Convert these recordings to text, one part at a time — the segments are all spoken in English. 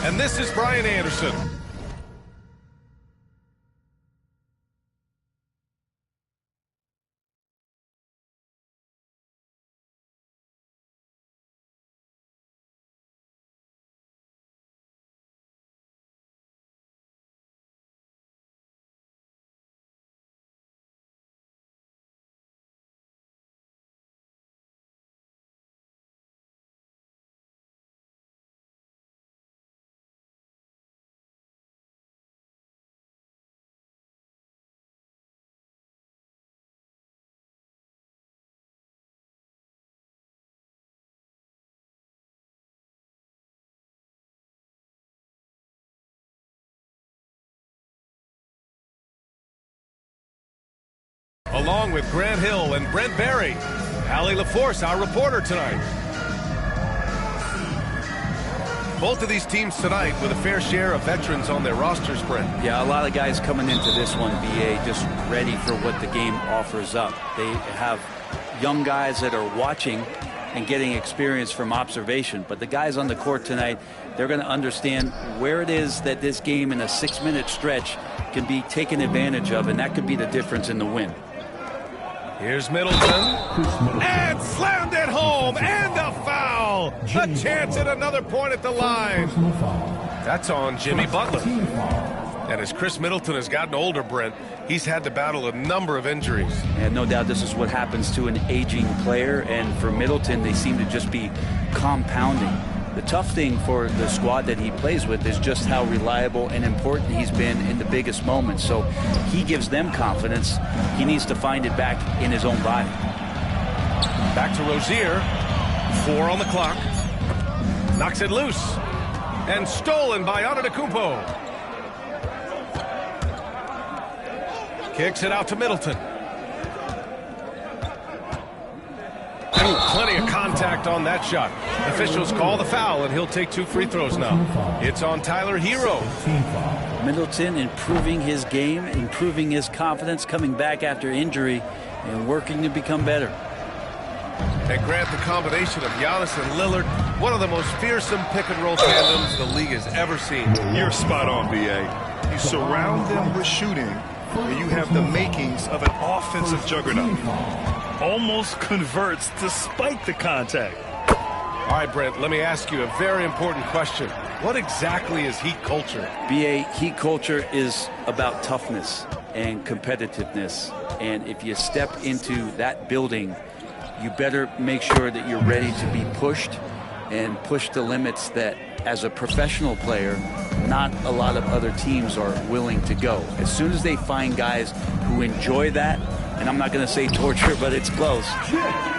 And this is Brian Anderson. Along with Grant Hill and Brent Barry, Allie LaForce, our reporter tonight. Both of these teams tonight with a fair share of veterans on their rosters, Brent. Yeah, a lot of guys coming into this one, BA, just ready for what the game offers up. They have young guys that are watching and getting experience from observation. But the guys on the court tonight, they're going to understand where it is that this game in a 6-minute stretch can be taken advantage of, and that could be the difference in the win. Here's Middleton, and slammed it home, and a foul. A chance at another point at the line. That's on Jimmy Butler. And as Chris Middleton has gotten older, Brent, he's had to battle a number of injuries. And no doubt this is what happens to an aging player, and for Middleton, they seem to just be compounding. The tough thing for the squad that he plays with is just how reliable and important he's been in the biggest moments. So he gives them confidence. He needs to find it back in his own body. Back to Rozier. 4 on the clock. Knocks it loose. And stolen by Antetokounmpo. Kicks it out to Middleton. Ooh, plenty of contact on that shot. Officials call the foul, and he'll take 2 free throws now. It's on Tyler Hero. Middleton improving his game, improving his confidence, coming back after injury, and working to become better. And Grant, the combination of Giannis and Lillard, one of the most fearsome pick-and-roll tandems the league has ever seen. You're spot on, B.A. You surround them with shooting, and you have the makings of an offensive juggernaut. Almost converts despite the contact. All right, Brent, let me ask you a very important question. What exactly is Heat culture? BA, Heat culture is about toughness and competitiveness. And if you step into that building, you better make sure that you're ready to be pushed and push the limits that, as a professional player, not a lot of other teams are willing to go. As soon as they find guys who enjoy that, and I'm not going to say torture, but it's close,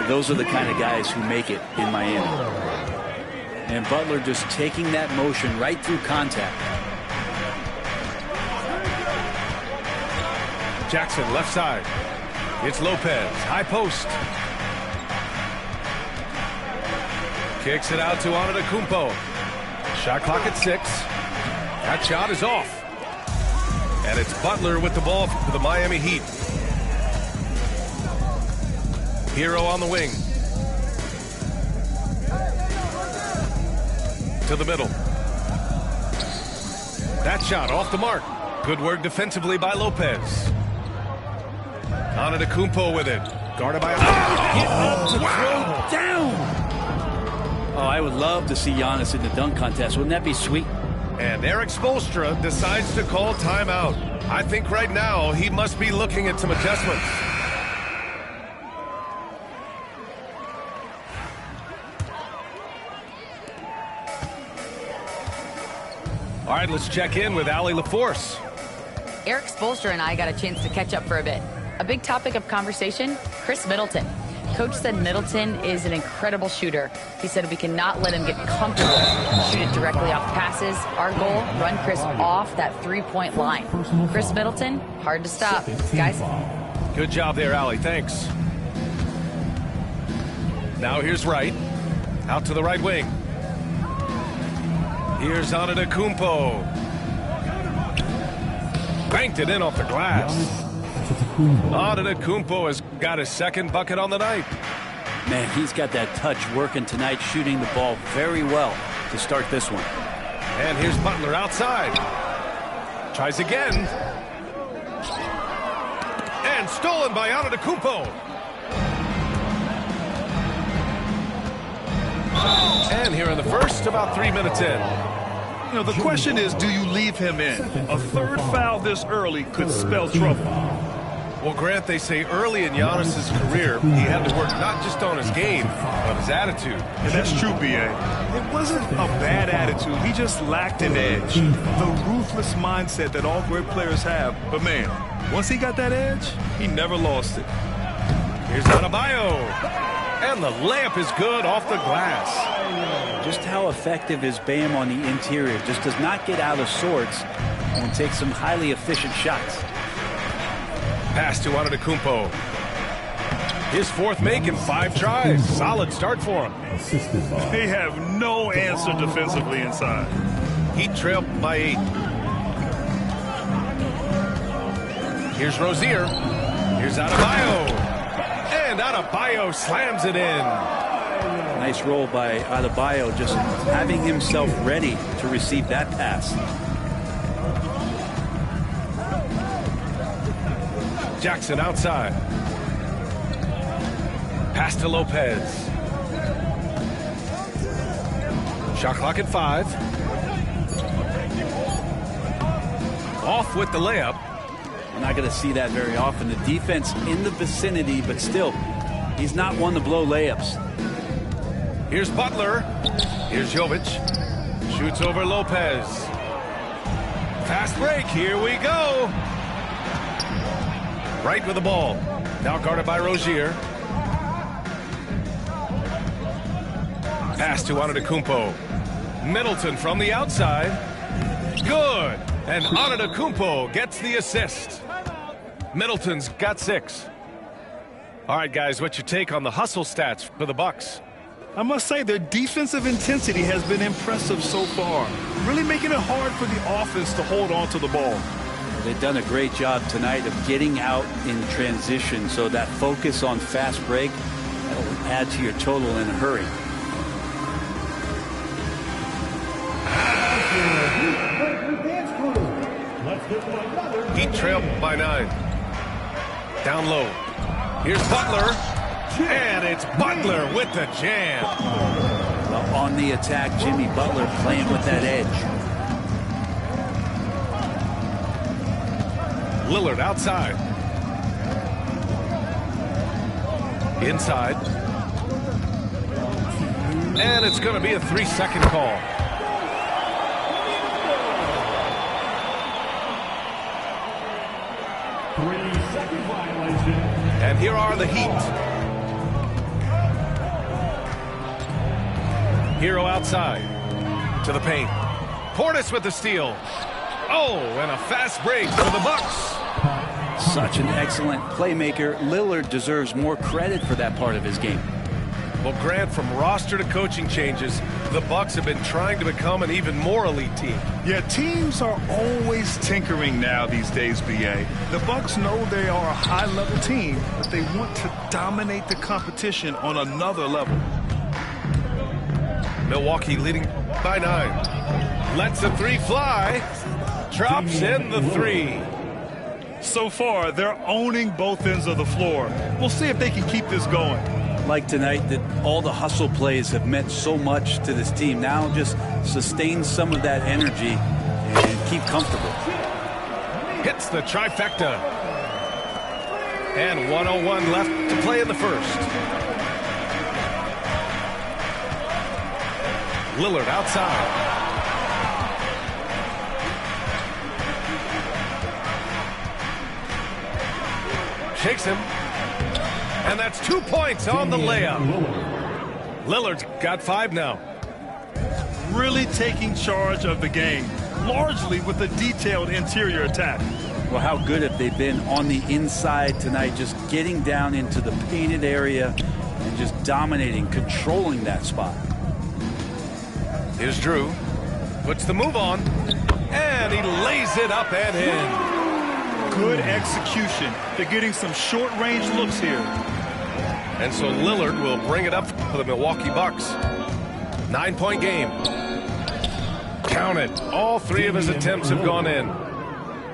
those are the kind of guys who make it in Miami. And Butler just taking that motion right through contact. Jackson, left side. It's Lopez, high post. Kicks it out to Antetokounmpo. Shot clock at 6. That shot is off. And it's Butler with the ball for the Miami Heat. Hero on the wing. To the middle. That shot off the mark. Good work defensively by Lopez. Antetokounmpo with it. Guarded by... Get up to throw down! Oh, I would love to see Giannis in the dunk contest. Wouldn't that be sweet? And Erik Spoelstra decides to call timeout. I think right now he must be looking at some adjustments. All right, let's check in with Allie LaForce. Erik Spoelstra and I got a chance to catch up for a bit. A big topic of conversation, Chris Middleton. Coach said Middleton is an incredible shooter. He said we cannot let him get comfortable, shoot it directly off passes. Our goal, run Chris off that three-point line. Chris Middleton, hard to stop. Guys. Good job there, Allie. Thanks. Now here's Wright. Out to the right wing. Here's Antetokounmpo. Banked it in off the glass. Antetokounmpo has got his second bucket on the night. Man, he's got that touch working tonight, shooting the ball very well to start this one. And here's Butler outside. Tries again. And stolen by Antetokounmpo. And here in the first, about 3 minutes in. You know, the question is, do you leave him in? A third foul this early could spell trouble. Well, Grant, they say early in Giannis's career, he had to work not just on his game, but his attitude. And that's true, B.A. It wasn't a bad attitude. He just lacked an edge. The ruthless mindset that all great players have. But, man, once he got that edge, he never lost it. Here's Adebayo. And the layup is good off the glass. Just how effective is Bam on the interior? Just does not get out of sorts and takes some highly efficient shots. Pass to Antetokounmpo. His fourth make in 5 tries. Solid start for him. They have no answer defensively inside. Heat trailed by 8. Here's Rozier. Here's Adebayo. And Adebayo slams it in. Nice roll by Adebayo, just having himself ready to receive that pass. Jackson outside. Pass to Lopez. Shot clock at 5. Off with the layup. We're not going to see that very often. The defense in the vicinity, but still, he's not one to blow layups. Here's Butler. Here's Jovic. Shoots over Lopez. Fast break. Here we go. Right with the ball. Now guarded by Rozier. Pass to Antetokounmpo. Middleton from the outside. Good. And Antetokounmpo gets the assist. Middleton's got 6. All right, guys, what's your take on the hustle stats for the Bucks? I must say their defensive intensity has been impressive so far, really making it hard for the offense to hold on to the ball. They've done a great job tonight of getting out in transition, so that focus on fast break will add to your total in a hurry. Heat trailed by 9. Down low. Here's Butler. And it's Butler with the jam. Well, on the attack, Jimmy Butler playing with that edge. Lillard outside. Inside. And it's going to be a 3-second call. And here are the Heat. Hero outside. To the paint. Portis with the steal. Oh, and a fast break for the Bucks. Such an excellent playmaker. Lillard deserves more credit for that part of his game. Well, Grant, from roster to coaching changes, the Bucks have been trying to become an even more elite team. Yeah, teams are always tinkering now these days, B.A. The Bucks know they are a high-level team, but they want to dominate the competition on another level. Milwaukee leading by 9. Lets the 3 fly. Drops in the 3. So far, they're owning both ends of the floor. We'll see if they can keep this going. Like tonight, that all the hustle plays have meant so much to this team. Now just sustain some of that energy and keep comfortable. Hits the trifecta. And 1:01 left to play in the first. Lillard outside. Shakes him. And that's 2 points on the layup. Lillard's got 5 now. Really taking charge of the game, largely with a detailed interior attack. Well, how good have they been on the inside tonight, just getting down into the painted area and just dominating, controlling that spot. Here's Drew. Puts the move on. And he lays it up and in. Good execution. They're getting some short-range looks here. And so Lillard will bring it up for the Milwaukee Bucks. 9-point game. Count it. All 3 of his attempts have gone in.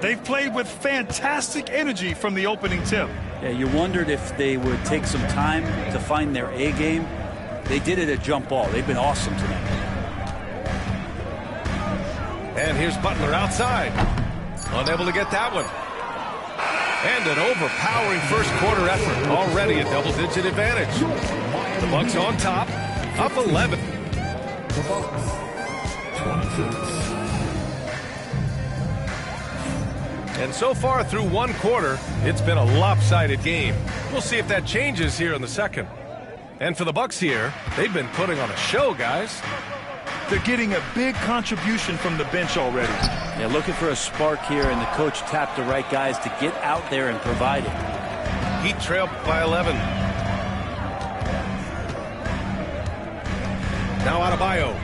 They've played with fantastic energy from the opening tip. Yeah, you wondered if they would take some time to find their A game. They did it at jump ball. They've been awesome tonight. And here's Butler outside. Unable to get that one. And an overpowering first quarter effort. Already a double-digit advantage. The Bucks on top, up 11. The Bucks, 26. And so far through one quarter, it's been a lopsided game. We'll see if that changes here in the second. And for the Bucks here, they've been putting on a show, guys. They're getting a big contribution from the bench already. Yeah, looking for a spark here, and the coach tapped the right guys to get out there and provide it. Heat trail by 11. Now Adebayo.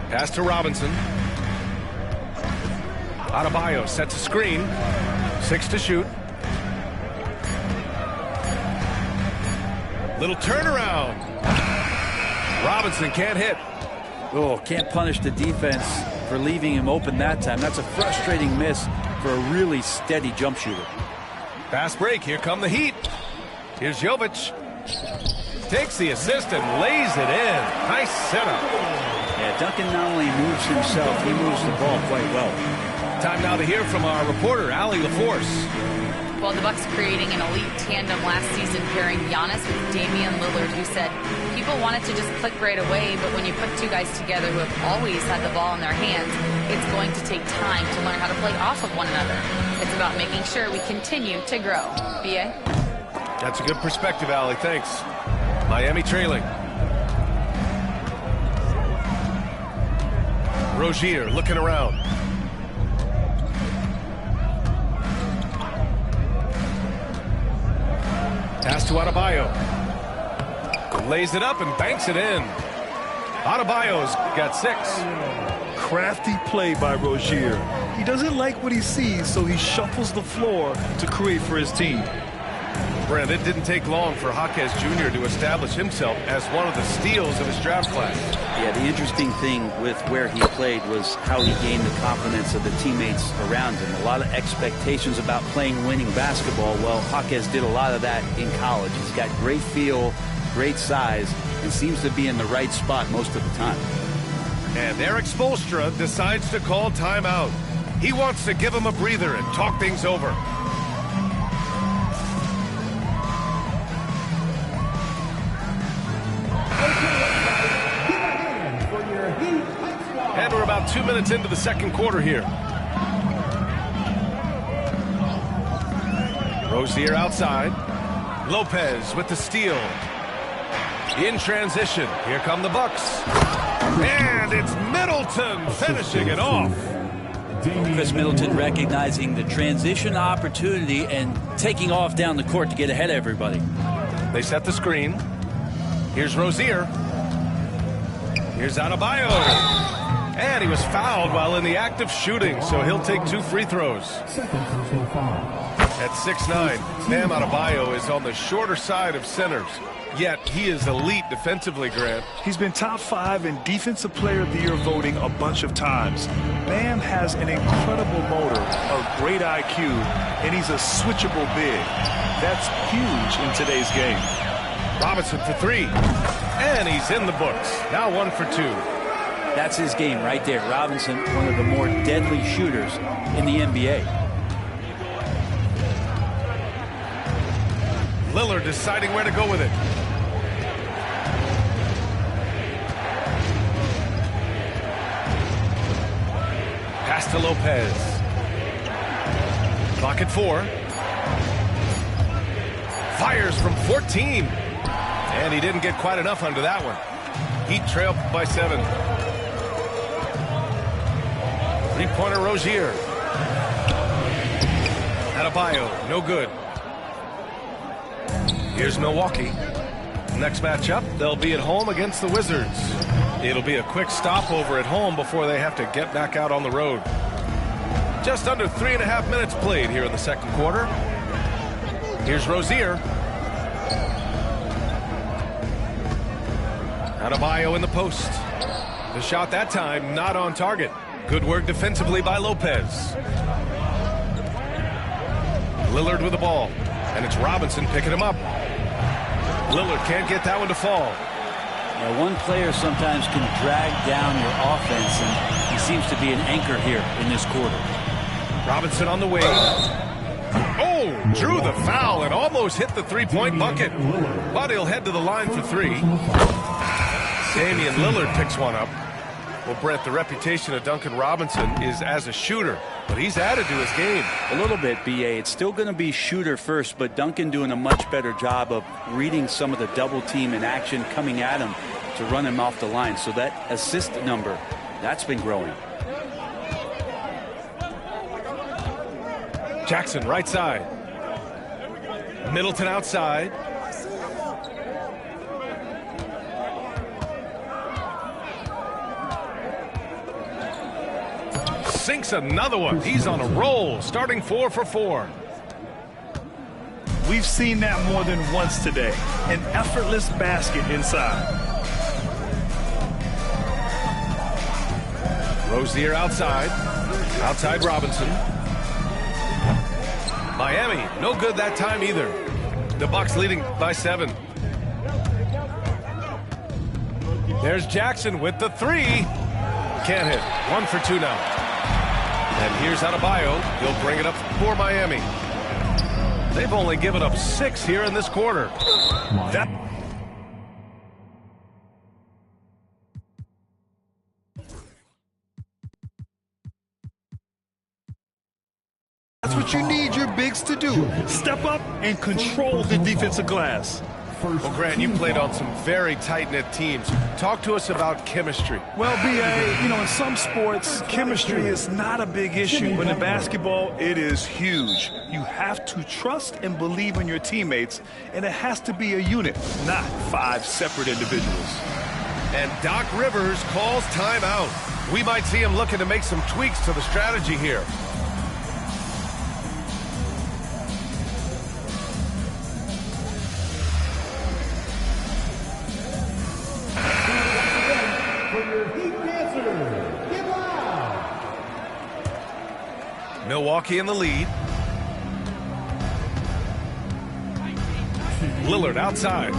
Pass to Robinson. Adebayo sets a screen. 6 to shoot. Little turnaround. Robinson can't hit. Oh, can't punish the defense for leaving him open that time. That's a frustrating miss for a really steady jump shooter. Fast break. Here come the Heat. Here's Jovic. Takes the assist and lays it in. Nice setup. Yeah, Duncan not only moves himself, he moves the ball quite well. Time now to hear from our reporter, Allie LaForce. Well, the Bucks creating an elite tandem last season, pairing Giannis with Damian Lillard, who said people wanted to just click right away, but when you put 2 guys together who have always had the ball in their hands, it's going to take time to learn how to play off of one another. It's about making sure we continue to grow. B.A.? That's a good perspective, Allie. Thanks. Miami trailing. Rozier looking around. Pass to Adebayo. Lays it up and banks it in. Adebayo's got 6. Crafty play by Rozier. He doesn't like what he sees, so he shuffles the floor to create for his team. Brent, it didn't take long for Jaquez Jr. to establish himself as one of the steals of his draft class. Yeah, the interesting thing with where he played was how he gained the confidence of the teammates around him. A lot of expectations about playing winning basketball. Well, Jaquez did a lot of that in college. He's got great feel, great size, and seems to be in the right spot most of the time. And Eric Spoelstra decides to call timeout. He wants to give him a breather and talk things over. And we're about 2 minutes into the second quarter here. Rozier outside. Lopez with the steal. In transition. Here come the Bucks. And it's Middleton finishing it off. Chris Middleton recognizing the transition opportunity and taking off down the court to get ahead of everybody. They set the screen. Here's Rozier. Here's Adebayo. And he was fouled while in the act of shooting, so he'll take 2 free throws. At 6'9", Bam Adebayo is on the shorter side of centers. Yet he is elite defensively, Grant. He's been top 5 in Defensive Player of the Year voting a bunch of times. Bam has an incredible motor, a great IQ, and he's a switchable big. That's huge in today's game. Robinson for 3. And he's in the books. Now 1 for 2. That's his game right there. Robinson, one of the more deadly shooters in the NBA. Lillard deciding where to go with it. Pass to Lopez. Clock at 4. Fires from 14. And he didn't get quite enough under that one. Heat trail by 7. 3-pointer Rozier. Adebayo, no good. Here's Milwaukee. Next matchup, they'll be at home against the Wizards. It'll be a quick stopover at home before they have to get back out on the road. Just under 3.5 minutes played here in the second quarter. Here's Rozier. Adebayo in the post. The shot that time not on target. Good work defensively by Lopez. Lillard with the ball. And it's Robinson picking him up. Lillard can't get that one to fall. Yeah, one player sometimes can drag down your offense, and he seems to be an anchor here in this quarter. Robinson on the wing. Oh, drew the foul and almost hit the three-point bucket. But he'll head to the line for three. Damian Lillard picks one up. Well, Brett, the reputation of Duncan Robinson is as a shooter, but he's added to his game. A little bit, B.A. It's still going to be shooter first, but Duncan doing a much better job of reading some of the double team in action coming at him to run him off the line. So that assist number, that's been growing. Jackson right side. Middleton outside. Sinks another one. He's on a roll, starting 4 for 4. We've seen that more than once today. An effortless basket inside. Rozier outside. Outside Robinson. Miami, no good that time either. The Bucks leading by 7. There's Jackson with the 3. Can't hit. 1 for 2 now. And here's Adebayo. He'll bring it up for Miami. They've only given up 6 here in this quarter. That's what you need your bigs to do. Step up and control the defensive glass. Well, Grant, you played on some very tight-knit teams. Talk to us about chemistry. Well, B.A., you know, in some sports, chemistry is not a big issue. But in basketball, it is huge. You have to trust and believe in your teammates, and it has to be a unit, not 5 separate individuals. And Doc Rivers calls timeout. We might see him looking to make some tweaks to the strategy here. Milwaukee in the lead. Lillard outside.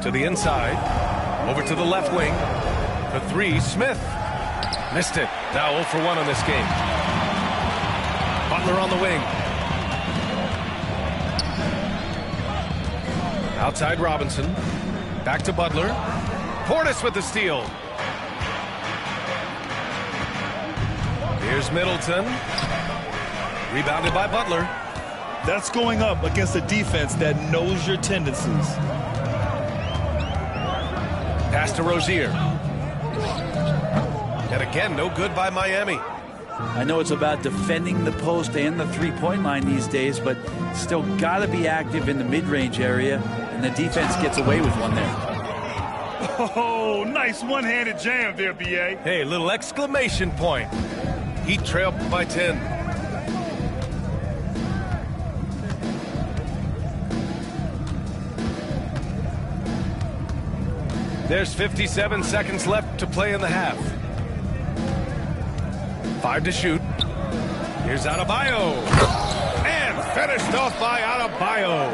To the inside. Over to the left wing. The 3, Smith. Missed it. Now 0 for 1 on this game. Butler on the wing. Outside Robinson. Back to Butler. Portis with the steal. Here's Middleton. Rebounded by Butler. That's going up against a defense that knows your tendencies. Pass to Rozier. And again, no good by Miami. I know it's about defending the post and the three-point line these days, but still got to be active in the mid-range area, and the defense gets away with one there. Oh, nice one-handed jam there, B.A. Hey, little exclamation point. Heat trailed by 10. There's 57 seconds left to play in the half. 5 to shoot. Here's Adebayo. And finished off by Adebayo.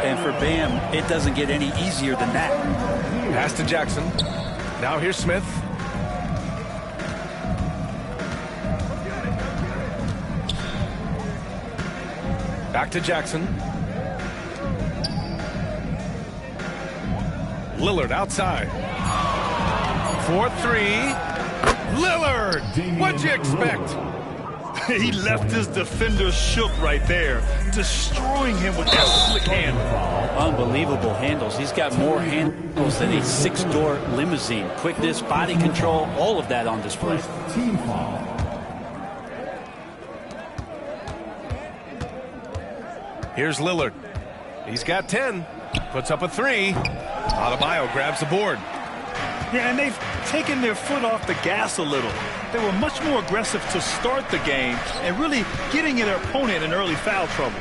And for Bam, it doesn't get any easier than that. Pass to Jackson. Now here's Smith. Back to Jackson. Lillard outside. 4-3. Lillard! What'd you expect? He left his defender shook right there, destroying him with that slick handle. Unbelievable handles. He's got more handles than a 6-door limousine. Quickness, body control, all of that on display. Team foul. Here's Lillard. He's got 10. Puts up a 3. Adebayo grabs the board. Yeah, and they've taken their foot off the gas a little. They were much more aggressive to start the game and really getting their opponent in early foul trouble.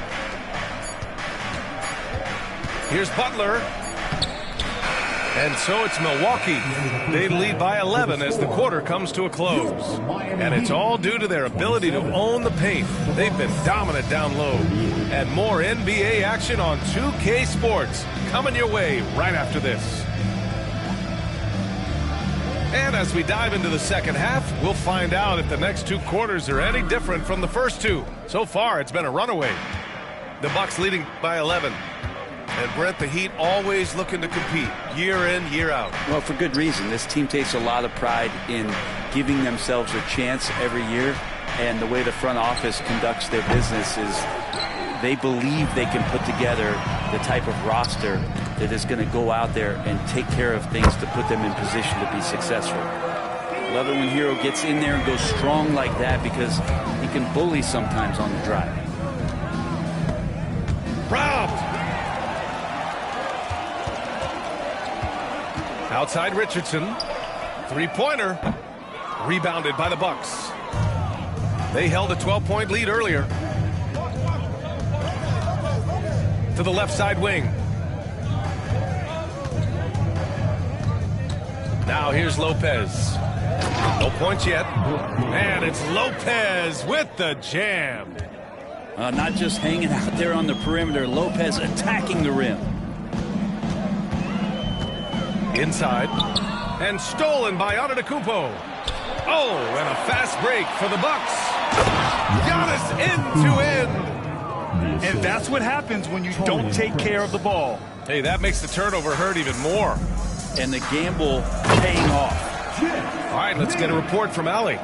Here's Butler. And so it's Milwaukee. They lead by 11 as the quarter comes to a close. And it's all due to their ability to own the paint. They've been dominant down low. And more NBA action on 2K Sports coming your way right after this. And as we dive into the second half, we'll find out if the next two quarters are any different from the first two. So far, it's been a runaway. The Bucks leading by 11. And Brent, the Heat always looking to compete year in, year out. Well, for good reason. This team takes a lot of pride in giving themselves a chance every year. And the way the front office conducts their business is they believe they can put together the type of roster that is going to go out there and take care of things to put them in position to be successful. Love it when Hero gets in there and goes strong like that because he can bully sometimes on the drive. Robbed! Outside Richardson, three-pointer, rebounded by the Bucks. They held a 12-point lead earlier. To the left side wing. Now here's Lopez. No points yet. And it's Lopez with the jam. Not just hanging out there on the perimeter, Lopez attacking the rim. Inside, and stolen by Antetokounmpo. Oh, and a fast break for the Bucks. Giannis end to end. And that's what happens when you don't take care of the ball. Hey, that makes the turnover hurt even more. And the gamble paying off. All right, let's get a report from Allie.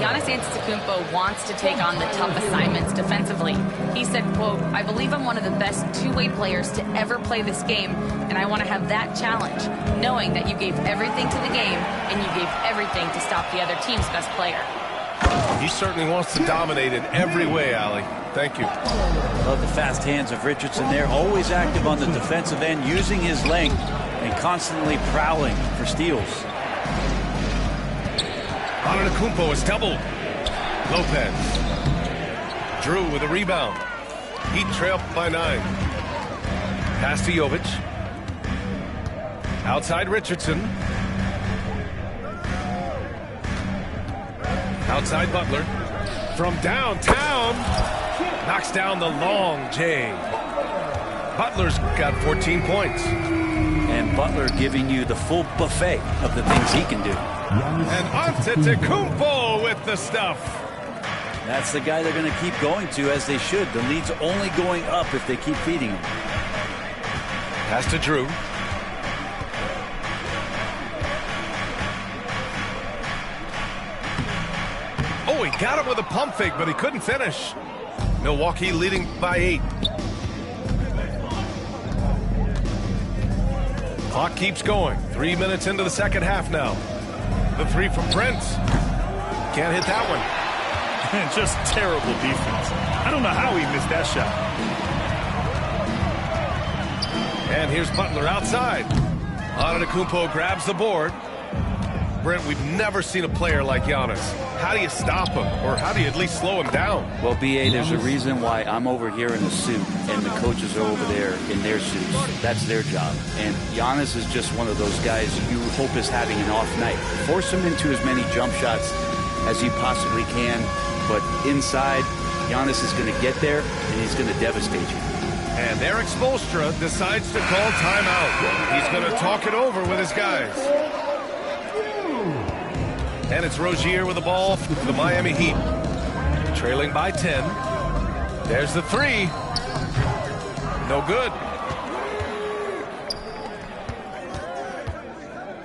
Giannis Antetokounmpo wants to take on the tough assignments defensively. He said, quote, "I believe I'm one of the best two-way players to ever play this game, and I want to have that challenge, knowing that you gave everything to the game and you gave everything to stop the other team's best player." He certainly wants to dominate in every way, Allie. Thank you. Love the fast hands of Richardson there, always active on the defensive end, using his length and constantly prowling for steals. Antetokounmpo is doubled. Lopez. Drew with a rebound. Heat trail by 9. Pass to Jovic. Outside Richardson. Outside Butler. From downtown. Knocks down the long J. Butler's got 14 points. And Butler giving you the full buffet of the things he can do. And Antetokounmpo with the stuff. That's the guy they're going to keep going to, as they should. The lead's only going up if they keep feeding him. Pass to Drew. Oh, he got him with a pump fake, but he couldn't finish. Milwaukee leading by 8. Clock keeps going. 3 minutes into the second half now. The three from Prince. Can't hit that one. And just terrible defense. I don't know how he missed that shot. And here's Butler outside. Antetokounmpo grabs the board. Brent, we've never seen a player like Giannis. How do you stop him? Or how do you at least slow him down? Well, B.A., there's a reason why I'm over here in a suit and the coaches are over there in their suits. That's their job. And Giannis is just one of those guys you hope is having an off night. Force him into as many jump shots as he possibly can. But inside, Giannis is going to get there and he's going to devastate you. And Eric Spoelstra decides to call timeout. He's going to talk it over with his guys. And it's Rozier with the ball for the Miami Heat. Trailing by 10. There's the three. No good.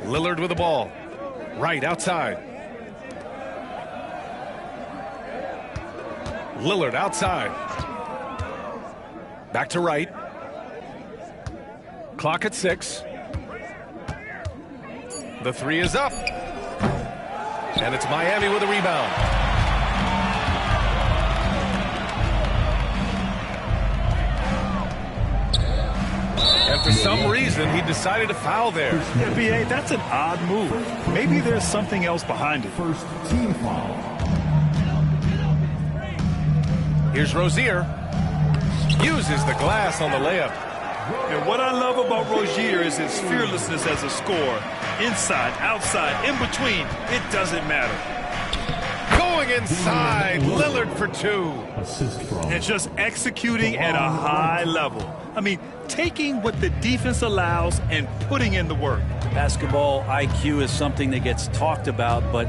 Lillard with the ball. Right outside. Lillard outside. Back to right. Clock at 6. The three is up. And it's Miami with a rebound. And for some reason, he decided to foul there. Yeah, B.A., that's an odd move. Maybe there's something else behind it. First team foul. Here's Rozier. Uses the glass on the layup. And what I love about Rozier is his fearlessness as a scorer. Inside, outside, in between, it doesn't matter. Going inside, Lillard for 2. Assist from And just executing at a high level. I mean, taking what the defense allows and putting in the work. Basketball IQ is something that gets talked about, but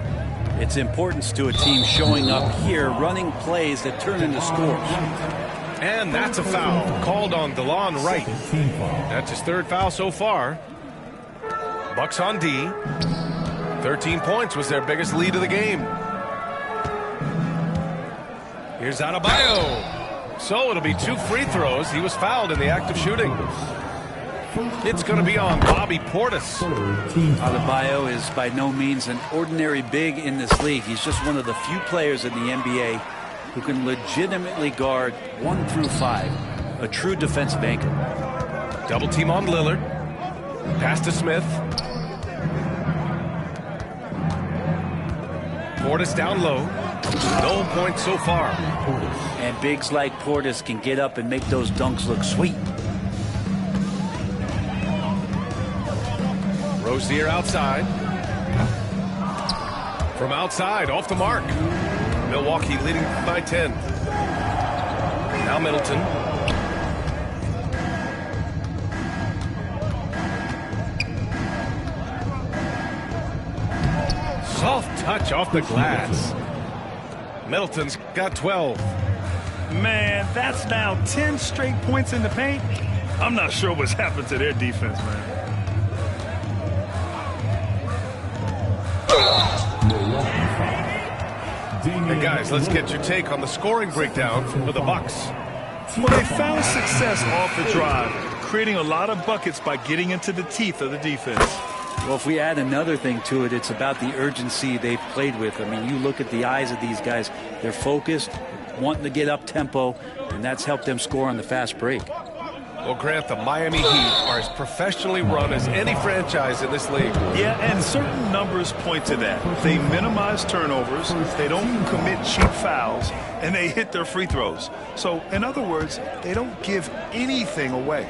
its importance to a team showing up here, running plays that turn into scores. And that's a foul called on DeLon Wright. team foul. That's his 3rd foul so far. Bucks on D. 13 points was their biggest lead of the game. Here's Adebayo. So it'll be 2 free throws. He was fouled in the act of shooting. It's going to be on Bobby Portis. Team foul. Adebayo is by no means an ordinary big in this league. He's just one of the few players in the NBA who can legitimately guard 1 through 5. A true defensive anchor. Double team on Lillard. Pass to Smith. Portis down low. No points so far. And bigs like Portis can get up and make those dunks look sweet. Rozier outside. From outside, off the mark. Milwaukee leading by 10. Now Middleton. Soft touch off the glass. Middleton's got 12. Man, that's now 10 straight points in the paint. I'm not sure what's happened to their defense, man. Hey guys, let's get your take on the scoring breakdown for the Bucks. Well, they found success off the drive, creating a lot of buckets by getting into the teeth of the defense. Well, if we add another thing to it, it's about the urgency they've played with. I mean, you look at the eyes of these guys. They're focused, wanting to get up tempo, and that's helped them score on the fast break. Well, Grant, the Miami Heat are as professionally run as any franchise in this league. Yeah, and certain numbers point to that. They minimize turnovers, they don't commit cheap fouls, and they hit their free throws. So, in other words, they don't give anything away.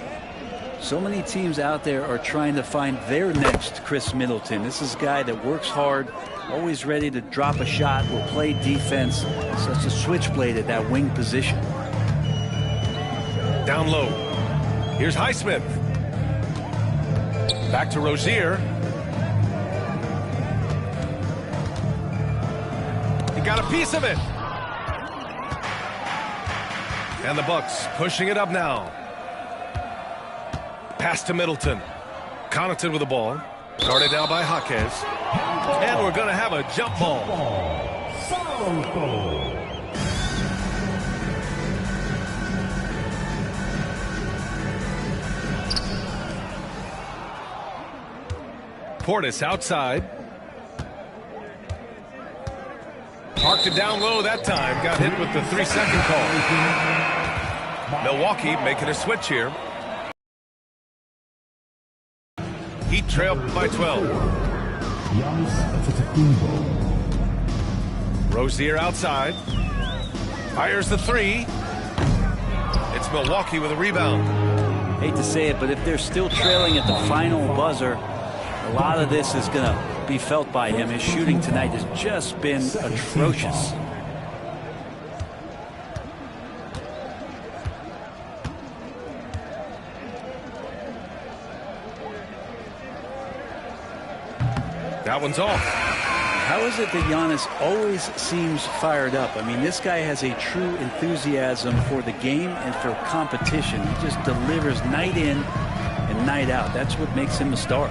So many teams out there are trying to find their next Chris Middleton. This is a guy that works hard, always ready to drop a shot, will play defense, such a switchblade at that wing position. Down low. Here's Highsmith. Back to Rozier. He got a piece of it. And the Bucks pushing it up now. Pass to Middleton. Connaughton with the ball. Guarded now by Jaquez. And we're going to have a jump ball. Portis outside. Parked it down low that time. Got hit with the 3-second call. Milwaukee making a switch here. Heat trail by 12. Rozier outside. Fires the 3. It's Milwaukee with a rebound. Hate to say it, but if they're still trailing at the final buzzer, a lot of this is going to be felt by him. His shooting tonight has just been atrocious. That one's off. How is it that Giannis always seems fired up? I mean, this guy has a true enthusiasm for the game and for competition. He just delivers night in and night out. That's what makes him a star.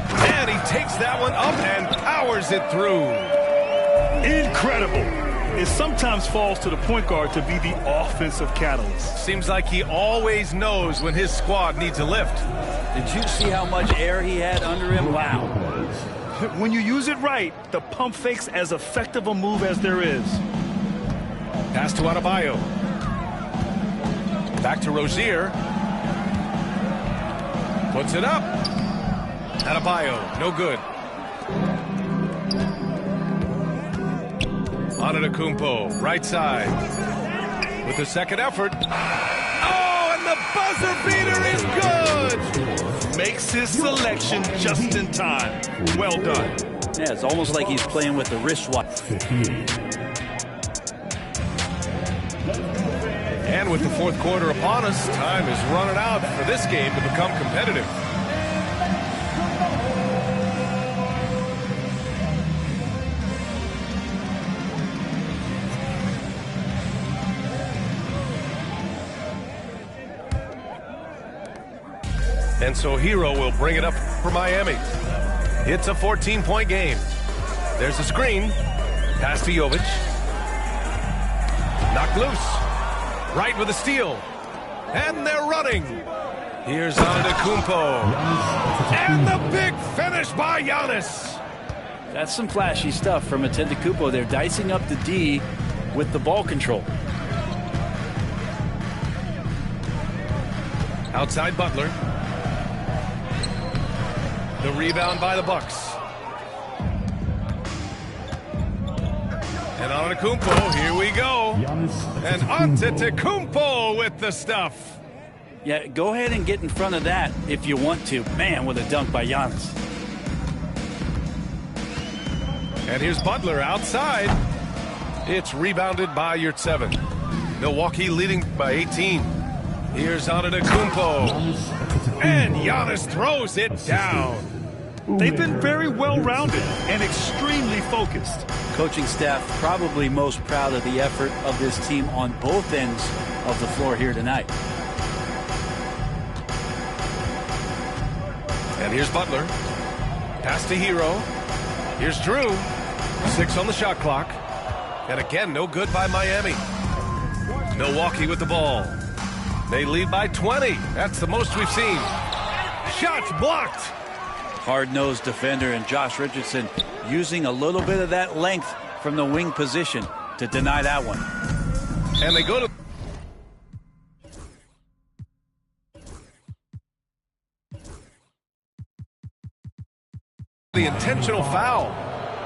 And he takes that one up and powers it through. Incredible. It sometimes falls to the point guard to be the offensive catalyst. Seems like he always knows when his squad needs a lift. Did you see how much air he had under him? Wow. When you use it right, the pump fake's as effective a move as there is. Pass to Adebayo. Back to Rozier. Puts it up. Adebayo, no good. Antetokounmpo, right side. With the second effort. Oh, and the buzzer beater is good. Makes his selection just in time. Well done. Yeah, it's almost like he's playing with the wristwatch. And with the fourth quarter upon us, time is running out for this game to become competitive. And so Hero will bring it up for Miami. It's a 14-point game. There's a screen. Pass to Jovic. Knocked loose. Right with a steal. And they're running. Here's Antetokounmpo. And the big finish by Giannis. That's some flashy stuff from Antetokounmpo. They're dicing up the D with the ball control. Outside Butler. The rebound by the Bucks. And Antetokounmpo, here we go. And Antetokounmpo with the stuff. Yeah, go ahead and get in front of that if you want to. Man, with a dunk by Giannis. And here's Butler outside. It's rebounded by Yurtseven. Milwaukee leading by 18. Here's Antetokounmpo. And Giannis throws it down. They've been very well-rounded and extremely focused. Coaching staff probably most proud of the effort of this team on both ends of the floor here tonight. And here's Butler. Pass to Hero. Here's Drew. 6 on the shot clock. And again, no good by Miami. Milwaukee with the ball. They lead by 20. That's the most we've seen. Shots blocked. Hard-nosed defender and Josh Richardson using a little bit of that length from the wing position to deny that one. And they go to the intentional foul.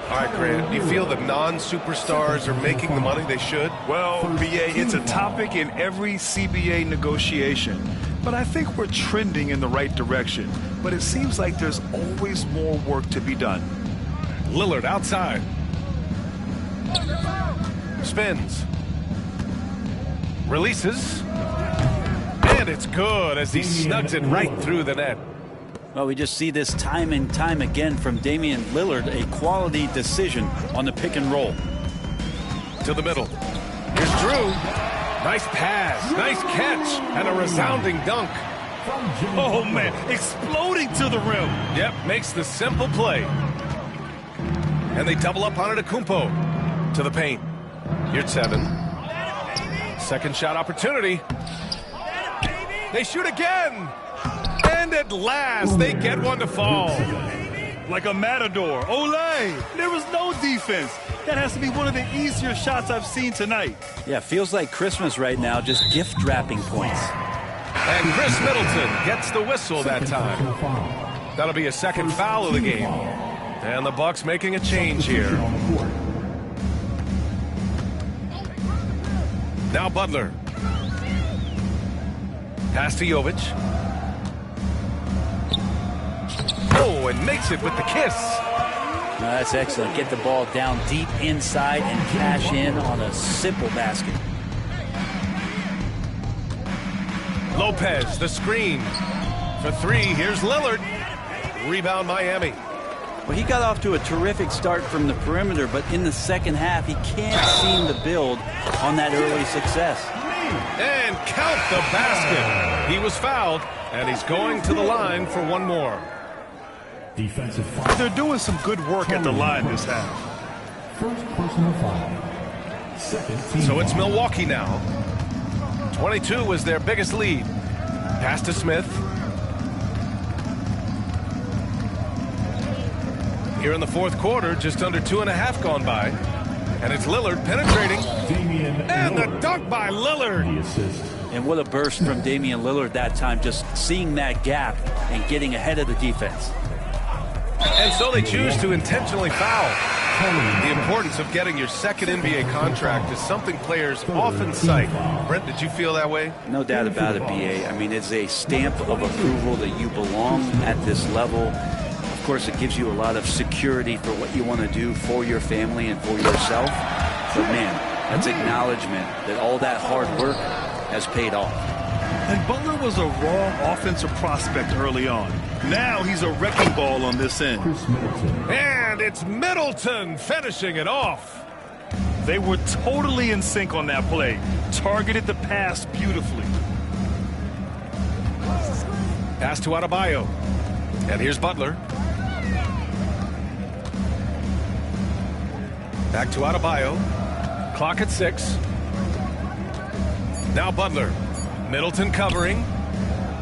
All right, Grant, do you feel that non-superstars are making the money they should? Well, BA, it's a topic in every CBA negotiation. But I think we're trending in the right direction. But it seems like there's always more work to be done. Lillard outside. Spins. Releases. And it's good as he snugs it right through the net. Well, we just see this time and time again from Damian Lillard, a quality decision on the pick and roll. To the middle. Here's Drew. Nice pass, nice catch, and a resounding dunk. Oh, man, exploding to the rim. Yep, makes the simple play. And they double up on Antetokounmpo to the paint. Yurtseven. Second shot opportunity. They shoot again. And at last, they get one to fall. Like a matador. Olay! There was no defense. That has to be one of the easier shots I've seen tonight. Yeah, feels like Christmas right now, just gift wrapping points. And Chris Middleton gets the whistle that time. That'll be a second foul of the game. And the Bucks making a change here. Now Butler. Pass to Jovic. Oh, and makes it with the kiss. No, that's excellent. Get the ball down deep inside and cash in on a simple basket. Lopez, the screen. For three, here's Lillard. Rebound Miami. Well, he got off to a terrific start from the perimeter, but in the second half, he can't seem to build on that early success. And count the basket. He was fouled, and he's going to the line for one more. Defensive foul. They're doing some good work at the line this half. First personal foul. Second team. So it's Milwaukee now. 22 was their biggest lead. Pass to Smith. Here in the fourth quarter, just under 2.5 gone by. And it's Lillard penetrating. And the dunk by Lillard. The assist. And what a burst from Damian Lillard that time, just seeing that gap and getting ahead of the defense. And so they choose to intentionally foul. The importance of getting your second NBA contract is something players often cite. Brent, did you feel that way? No doubt about it, BA. I mean, it's a stamp of approval that you belong at this level. Of course, it gives you a lot of security for what you want to do for your family and for yourself. But man, that's acknowledgement that all that hard work has paid off. And Butler was a raw offensive prospect early on. Now he's a wrecking ball on this end. And it's Middleton finishing it off. They were totally in sync on that play. Targeted the pass beautifully. Pass to Adebayo. And here's Butler. Back to Adebayo. Clock at 6. Now Butler. Middleton covering.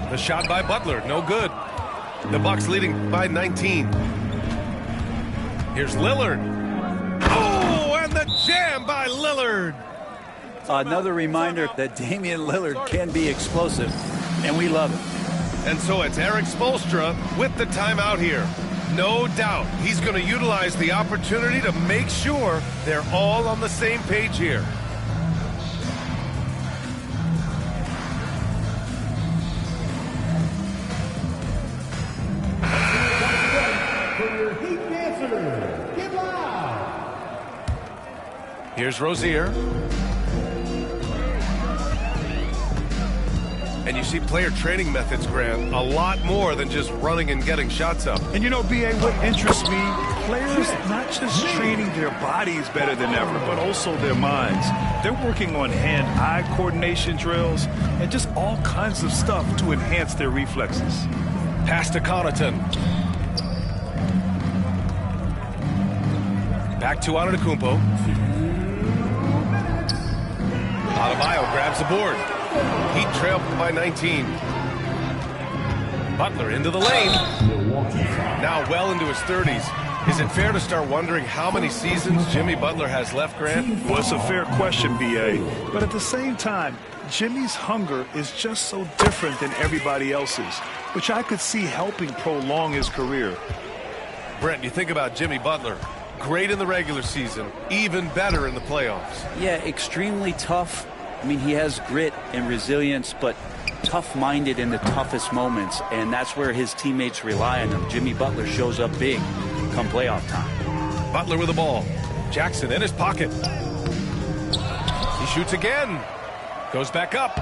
The shot by Butler, no good. The Bucks leading by 19. Here's Lillard. Oh, and the jam by Lillard. Another reminder that Damian Lillard can be explosive, and we love it. And so it's Erik Spoelstra with the timeout here. No doubt he's going to utilize the opportunity to make sure they're all on the same page here. Here's Rozier. And you see player training methods, Grant, a lot more than just running and getting shots up. And you know, BA, what interests me, players not just training their bodies better than ever, but also their minds. They're working on hand-eye coordination drills and just all kinds of stuff to enhance their reflexes. Pass to Connaughton. Back to Antetokounmpo. Adebayo grabs the board. Heat trailed by 19. Butler into the lane. Now well into his 30s. Is it fair to start wondering how many seasons Jimmy Butler has left, Grant? Well, it's a fair question, BA. But at the same time, Jimmy's hunger is just so different than everybody else's, which I could see helping prolong his career. Brent, you think about Jimmy Butler. Great in the regular season, even better in the playoffs. Yeah, extremely tough. I mean, he has grit and resilience, but tough-minded in the toughest moments, and that's where his teammates rely on him. Jimmy Butler shows up big come playoff time. Butler with the ball. Jackson in his pocket. He shoots again. Goes back up.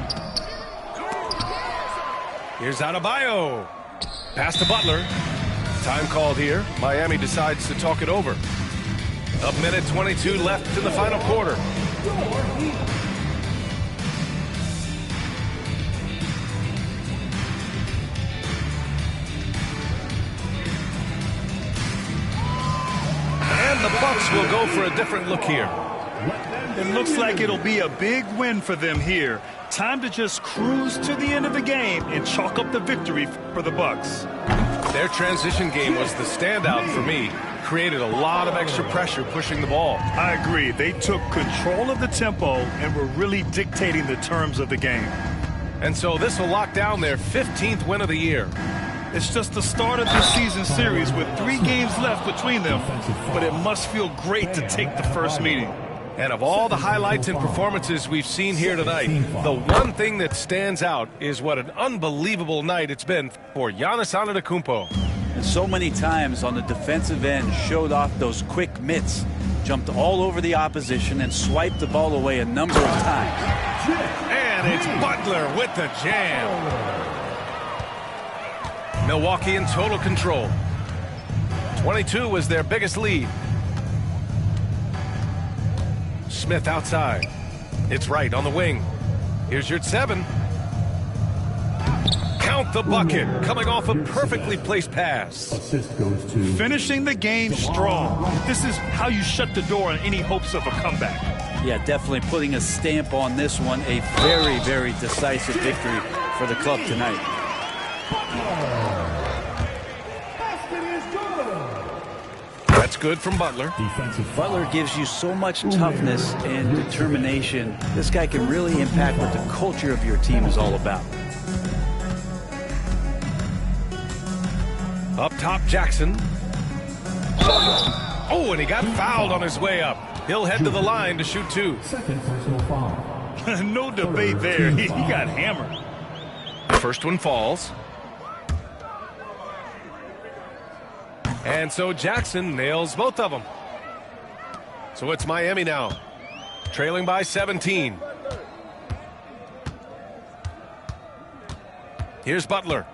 Here's Adebayo. Pass to Butler. Time called here. Miami decides to talk it over. A minute 22 left in the final quarter. And the Bucks will go for a different look here. It looks like it'll be a big win for them here. Time to just cruise to the end of the game and chalk up the victory for the Bucks. Their transition game was the standout for me. Created a lot of extra pressure pushing the ball. I agree. They took control of the tempo and were really dictating the terms of the game. And so this will lock down their 15th win of the year. It's just the start of this season series with 3 games left between them, but it must feel great to take the first meeting. And of all the highlights and performances we've seen here tonight, the one thing that stands out is what an unbelievable night it's been for Giannis Antetokounmpo. And so many times on the defensive end showed off those quick mitts, jumped all over the opposition and swiped the ball away a number of times. And it's Butler with the jam. Milwaukee in total control. 22 was their biggest lead. Smith outside. It's right on the wing. Here's your 7. Count the bucket. Coming off a perfectly placed pass. Assist goes to Finishing the game strong. This is how you shut the door on any hopes of a comeback. Yeah, definitely putting a stamp on this one. A very, very decisive victory for the club tonight. That's good from Butler. defensive Butler gives you so much toughness and determination. This guy can really impact what the culture of your team is all about. Up top, Jackson. Oh, and he got fouled on his way up. He'll head to the line to shoot 2. Second personal foul. No debate there. He got hammered. First one falls. And so Jackson nails both of them. So it's Miami now, trailing by 17. Here's Butler.